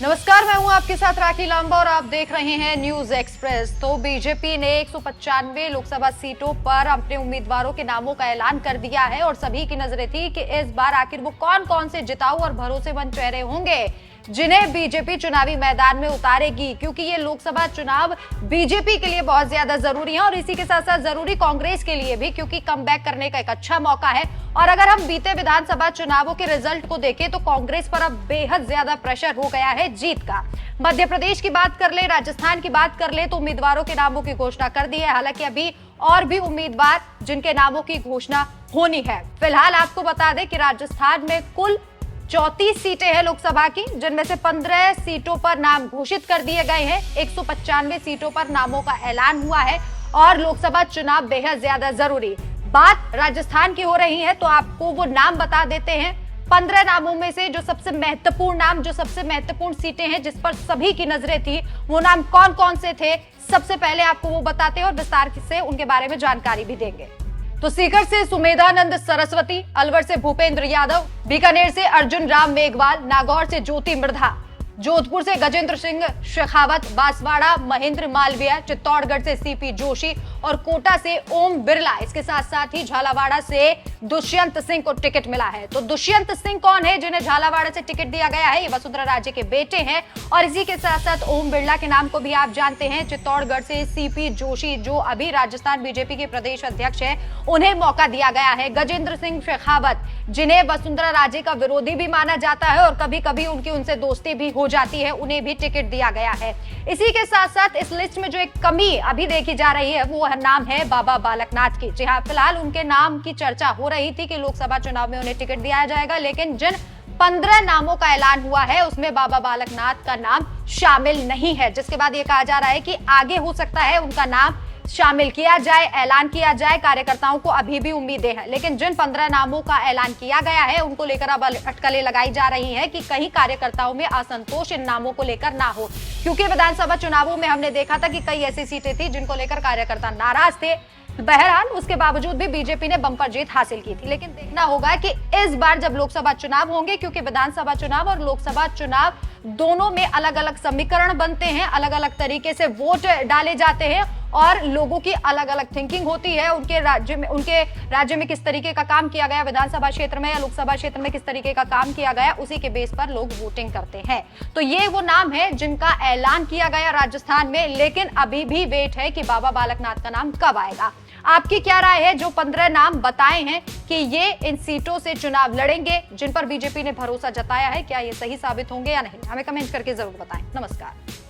नमस्कार, मैं हूं आपके साथ राखी लांबा और आप देख रहे हैं न्यूज एक्सप्रेस। तो बीजेपी ने 195 लोकसभा सीटों पर अपने उम्मीदवारों के नामों का ऐलान कर दिया है और सभी की नजरें थी कि इस बार आखिर वो कौन कौन से जिताऊ और भरोसेमंद चेहरे होंगे जिन्हें बीजेपी चुनावी मैदान में उतारेगी, क्योंकि ये लोकसभा चुनाव बीजेपी के लिए बहुत ज्यादा जरूरी है और इसी के साथ साथ जरूरी कांग्रेस के लिए भी, क्योंकि कमबैक करने का एक अच्छा मौका है। और अगर हम बीते विधानसभा चुनावों के रिजल्ट को देखें तो कांग्रेस पर अब बेहद ज्यादा प्रेशर हो गया है जीत का। मध्य प्रदेश की बात कर ले, राजस्थान की बात कर ले तो उम्मीदवारों के नामों की घोषणा कर दी है। हालांकि अभी और भी उम्मीदवार जिनके नामों की घोषणा होनी है। फिलहाल आपको बता दें कि राजस्थान में कुल 34 सीटें हैं लोकसभा की, जिनमें से 15 सीटों पर नाम घोषित कर दिए गए हैं। 195 सीटों पर नामों का ऐलान हुआ है और लोकसभा चुनाव बेहद ज्यादा जरूरी। बात राजस्थान की हो रही है तो आपको वो नाम बता देते हैं। 15 नामों में से जो सबसे महत्वपूर्ण नाम, जो सबसे महत्वपूर्ण सीटें हैं जिस पर सभी की नजरें थी, वो नाम कौन कौन से थे, सबसे पहले आपको वो बताते हैं और विस्तार से उनके बारे में जानकारी भी देंगे। तो सीकर से सुमेधानंद सरस्वती, अलवर से भूपेंद्र यादव, बीकानेर से अर्जुन राम मेघवाल, नागौर से ज्योति मृधा, जोधपुर से गजेंद्र सिंह शेखावत, बांसवाड़ा महेंद्र मालवीय, चित्तौड़गढ़ से सीपी जोशी और कोटा से ओम बिरला। इसके साथ साथ ही झालावाड़ा से दुष्यंत सिंह को टिकट मिला है। तो दुष्यंत सिंह कौन है जिन्हें झालावाड़ा से टिकट दिया गया है? ये वसुंधरा राजे के बेटे हैं। और इसी के साथ साथ ओम बिरला के नाम को भी आप जानते हैं। चित्तौड़गढ़ से सीपी जोशी, जो अभी राजस्थान बीजेपी के प्रदेश अध्यक्ष है, उन्हें मौका दिया गया है। गजेंद्र सिंह शेखावत, जिन्हें वसुंधरा राजे का विरोधी भी माना जाता है और कभी कभी उनकी उनसे दोस्ती भी हो जाती है, उन्हें भी टिकट दिया गया है। इसी के साथ साथ इस लिस्ट में जो एक कमी अभी देखी जा रही है वो नाम है बाबा बालकनाथ की। जी हाँ, फिलहाल उनके नाम की चर्चा हो रही थी कि लोकसभा चुनाव में उन्हें टिकट दिया जाएगा, लेकिन जिन 15 नामों का ऐलान हुआ है उसमें बाबा बालकनाथ का नाम शामिल नहीं है, जिसके बाद ये कहा जा रहा है कि आगे हो सकता है उनका नाम शामिल किया जाए, ऐलान किया जाए। कार्यकर्ताओं को अभी भी उम्मीदें हैं, लेकिन जिन 15 नामों का ऐलान किया गया है उनको लेकर अब अटकलें लगाई जा रही हैं कि कहीं कार्यकर्ताओं में असंतोष इन नामों को लेकर ना हो, क्योंकि विधानसभा चुनावों में हमने देखा था कि कई ऐसी सीटें थी जिनको लेकर कार्यकर्ता नाराज थे। बहरहाल उसके बावजूद भी बीजेपी ने बंपर जीत हासिल की थी। लेकिन देखना होगा कि इस बार जब लोकसभा चुनाव होंगे, क्योंकि विधानसभा चुनाव और लोकसभा चुनाव दोनों में अलग अलग समीकरण बनते हैं, अलग अलग तरीके से वोट डाले जाते हैं और लोगों की अलग अलग थिंकिंग होती है। उनके राज्य में किस तरीके का काम किया गया, विधानसभा क्षेत्र में या लोकसभा क्षेत्र में किस तरीके का काम किया गया, उसी के बेस पर लोग वोटिंग करते हैं। तो ये वो नाम है जिनका ऐलान किया गया राजस्थान में, लेकिन अभी भी वेट है कि बाबा बालकनाथ का नाम कब आएगा। आपकी क्या राय है? जो 15 नाम बताए हैं कि ये इन सीटों से चुनाव लड़ेंगे, जिन पर बीजेपी ने भरोसा जताया है, क्या ये सही साबित होंगे या नहीं? हमें कमेंट करके जरूर बताएं। नमस्कार।